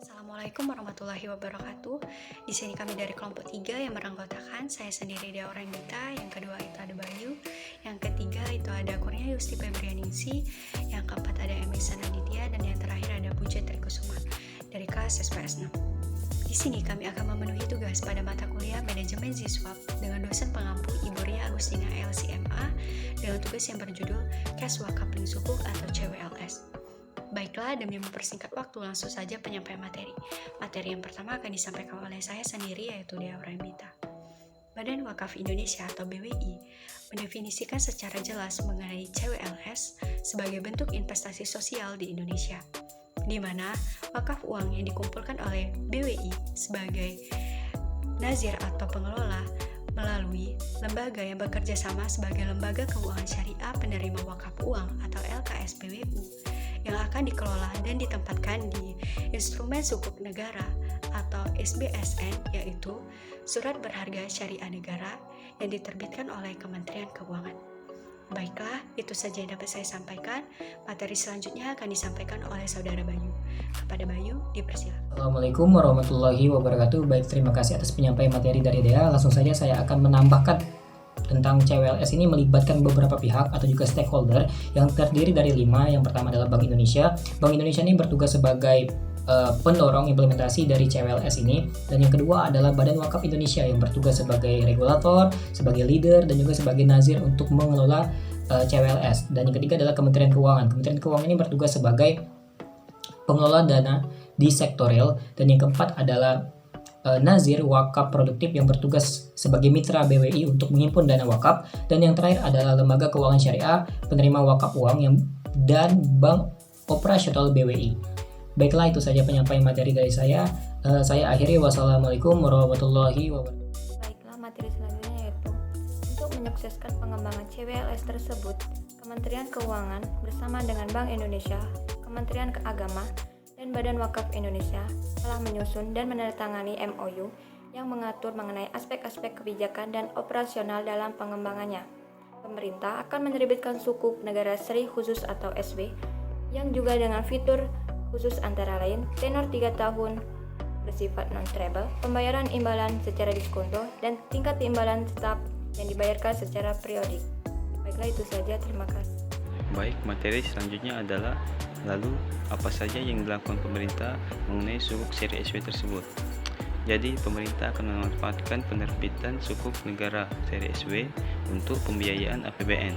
Assalamualaikum warahmatullahi wabarakatuh. Di sini kami dari kelompok 3 yang beranggotakan saya sendiri Dea Renita, yang kedua itu ada Bayu, yang ketiga itu ada Kurnia Yusti Febrianingsi, yang keempat ada Emisa Naditya, dan yang terakhir ada Puja Trikusuma dari kelas SPS 6. Di sini kami akan memenuhi tugas pada mata kuliah manajemen siswa dengan dosen pengampu Ibu Ria Agustina LCMA dengan tugas yang berjudul Kes Wakafling Sukuk atau CWLS. Baiklah, demi mempersingkat waktu, langsung saja penyampaian materi. Materi yang pertama akan disampaikan oleh saya sendiri, yaitu Dea Renita. Badan Wakaf Indonesia atau BWI mendefinisikan secara jelas mengenai CWLS sebagai bentuk investasi sosial di Indonesia, di mana wakaf uang yang dikumpulkan oleh BWI sebagai nazir atau pengelola melalui lembaga yang bekerja sama sebagai lembaga keuangan syariah penerima wakaf uang atau LKSPWU yang akan dikelola dan ditempatkan di instrumen sukuk negara atau SBSN, yaitu surat berharga syariah negara yang diterbitkan oleh Kementerian Keuangan. Baiklah, itu saja yang dapat saya sampaikan. Materi selanjutnya akan disampaikan oleh Saudara Bayu. Kepada Bayu, dipersilakan. Assalamualaikum warahmatullahi wabarakatuh. Baik, terima kasih atas penyampaian materi dari Dea. Langsung saja saya akan menambahkan tentang CWLS ini melibatkan beberapa pihak atau juga stakeholder yang terdiri dari 5. Yang pertama adalah Bank Indonesia. Bank Indonesia ini bertugas sebagai pendorong implementasi dari CWLS ini, dan yang kedua adalah Badan Wakaf Indonesia yang bertugas sebagai regulator, sebagai leader, dan juga sebagai nazir untuk mengelola CWLS. Dan yang ketiga adalah Kementerian Keuangan. Kementerian Keuangan ini bertugas sebagai pengelola dana di sektor real, dan yang keempat adalah nazir wakaf produktif yang bertugas sebagai mitra BWI untuk menghimpun dana wakaf, dan yang terakhir adalah lembaga keuangan syariah penerima wakaf uang dan bank operasional BWI. Baiklah, itu saja penyampaian materi dari saya. Saya akhiri. Wassalamualaikum warahmatullahi wabarakatuh. Baiklah, materi selanjutnya yaitu untuk menyukseskan pengembangan CWLS tersebut, Kementerian Keuangan bersama dengan Bank Indonesia, Kementerian Agama, dan Badan Wakaf Indonesia telah menyusun dan menandatangani MOU yang mengatur mengenai aspek-aspek kebijakan dan operasional dalam pengembangannya. Pemerintah akan menerbitkan sukuk negara seri khusus atau SW yang juga dengan fitur khusus antara lain tenor 3 tahun bersifat non-treble, pembayaran imbalan secara diskonto, dan tingkat imbalan tetap yang dibayarkan secara periodik. Baiklah, itu saja. Terima kasih. Baik, materi selanjutnya adalah lalu apa saja yang dilakukan pemerintah mengenai sukuk seri SW tersebut. Jadi, pemerintah akan memanfaatkan penerbitan sukuk negara seri SW untuk pembiayaan APBN,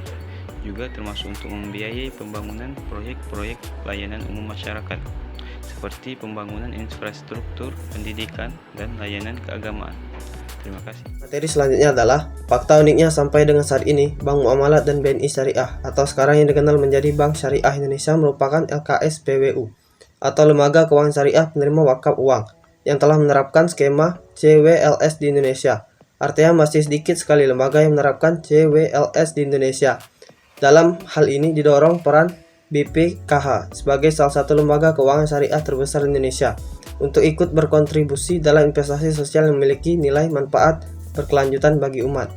juga termasuk untuk membiayai pembangunan proyek-proyek pelayanan umum masyarakat, seperti pembangunan infrastruktur pendidikan dan layanan keagamaan. Terima kasih. Materi selanjutnya adalah fakta uniknya sampai dengan saat ini Bank Muamalat dan BNI Syariah atau sekarang yang dikenal menjadi Bank Syariah Indonesia merupakan LKSPWU atau Lembaga Keuangan Syariah Penerima Wakaf Uang yang telah menerapkan skema CWLS di Indonesia. Artinya masih sedikit sekali lembaga yang menerapkan CWLS di Indonesia. Dalam hal ini didorong peran BPKH sebagai salah satu lembaga keuangan syariah terbesar di Indonesia untuk ikut berkontribusi dalam investasi sosial yang memiliki nilai manfaat berkelanjutan bagi umat.